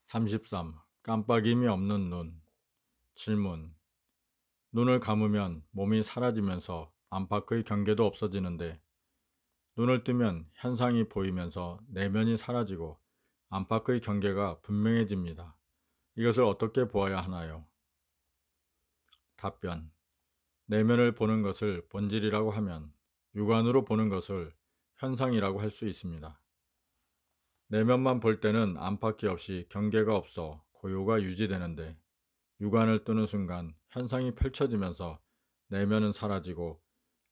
33. 깜빡임이 없는 눈. 질문. 눈을 감으면 몸이 사라지면서 안팎의 경계도 없어지는데 눈을 뜨면 현상이 보이면서 내면이 사라지고 안팎의 경계가 분명해집니다. 이것을 어떻게 보아야 하나요? 답변. 내면을 보는 것을 본질이라고 하면 육안으로 보는 것을 현상이라고 할 수 있습니다. 내면만 볼 때는 안팎이 없이 경계가 없어 고요가 유지되는데 육안을 뜨는 순간 현상이 펼쳐지면서 내면은 사라지고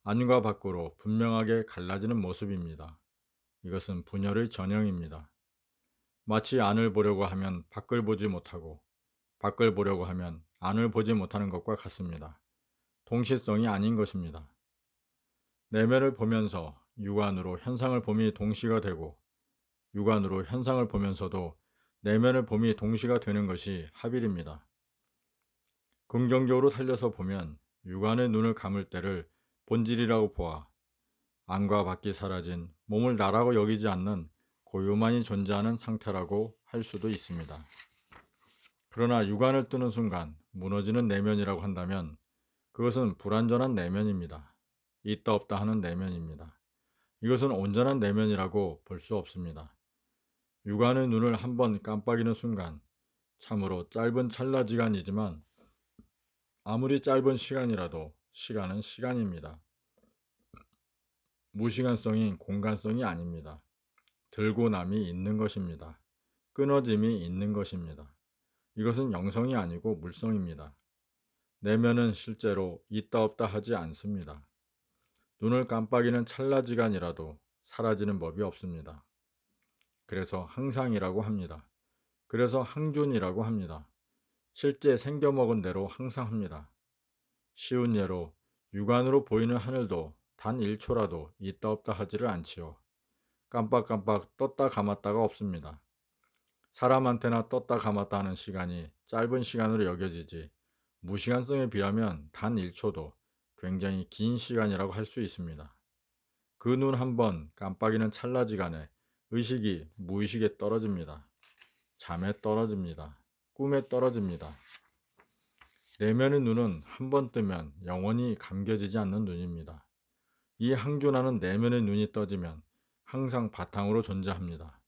안과 밖으로 분명하게 갈라지는 모습입니다. 이것은 분열의 전형입니다. 마치 안을 보려고 하면 밖을 보지 못하고 밖을 보려고 하면 안을 보지 못하는 것과 같습니다. 동시성이 아닌 것입니다. 내면을 보면서 육안으로 현상을 봄이 동시가 되고 육안으로 현상을 보면서도 내면을 봄이 동시가 되는 것이 합일입니다. 긍정적으로 살려서 보면 육안의 눈을 감을 때를 본질이라고 보아 안과 밖이 사라진 몸을 나라고 여기지 않는 고요만이 존재하는 상태라고 할 수도 있습니다. 그러나 육안을 뜨는 순간 무너지는 내면이라고 한다면 그것은 불완전한 내면입니다. 있다 없다 하는 내면입니다. 이것은 온전한 내면이라고 볼 수 없습니다. 육안의 눈을 한번 깜빡이는 순간 참으로 짧은 찰나지간이지만 아무리 짧은 시간이라도 시간은 시간입니다. 무시간성인 공간성이 아닙니다. 들고 남이 있는 것입니다. 끊어짐이 있는 것입니다. 이것은 영성이 아니고 물성입니다. 내면은 실제로 있다 없다 하지 않습니다. 눈을 깜빡이는 찰나지간이라도 사라지는 법이 없습니다. 그래서 항상이라고 합니다. 그래서 항존이라고 합니다. 실제 생겨먹은 대로 항상 합니다. 쉬운 예로 육안으로 보이는 하늘도 단 1초라도 있다 없다 하지를 않지요. 깜빡깜빡 떴다 감았다가 없습니다. 사람한테나 떴다 감았다 하는 시간이 짧은 시간으로 여겨지지 무시간성에 비하면 단 1초도 굉장히 긴 시간이라고 할 수 있습니다. 그 눈 한 번 깜빡이는 찰나지간에 의식이 무의식에 떨어집니다. 잠에 떨어집니다. 꿈에 떨어집니다. 내면의 눈은 한 번 뜨면 영원히 감겨지지 않는 눈입니다. 이 항존하는 내면의 눈이 떠지면 항상 바탕으로 존재합니다.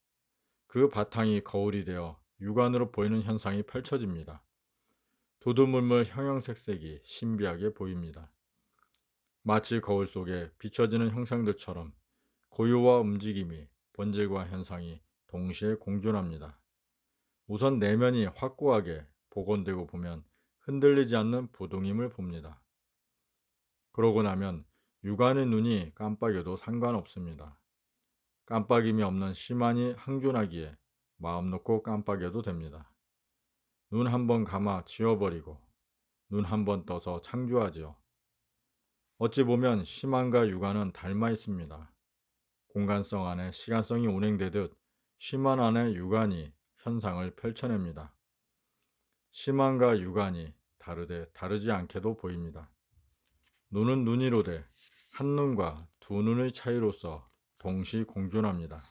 그 바탕이 거울이 되어 육안으로 보이는 현상이 펼쳐집니다. 두두물물 형형색색이 신비하게 보입니다. 마치 거울 속에 비춰지는 형상들처럼 고요와 움직임이 본질과 현상이 동시에 공존합니다. 우선 내면이 확고하게 복원되고 보면 흔들리지 않는 부동임을 봅니다. 그러고 나면 육안의 눈이 깜빡여도 상관없습니다. 깜빡임이 없는 시만이 항존하기에 마음 놓고 깜빡여도 됩니다. 눈 한 번 감아 지워버리고 눈 한 번 떠서 창조하지요. 어찌 보면 시만과 육안은 닮아 있습니다. 공간성 안에 시간성이 운행되듯 시만 안에 육안이 현상을 펼쳐냅니다. 시만과 육안이 다르되 다르지 않게도 보입니다. 눈은 눈이로되 한눈과 두 눈의 차이로서 동시 공존합니다.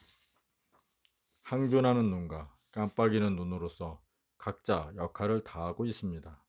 항존하는 눈과 깜빡이는 눈으로서 각자 역할을 다하고 있습니다.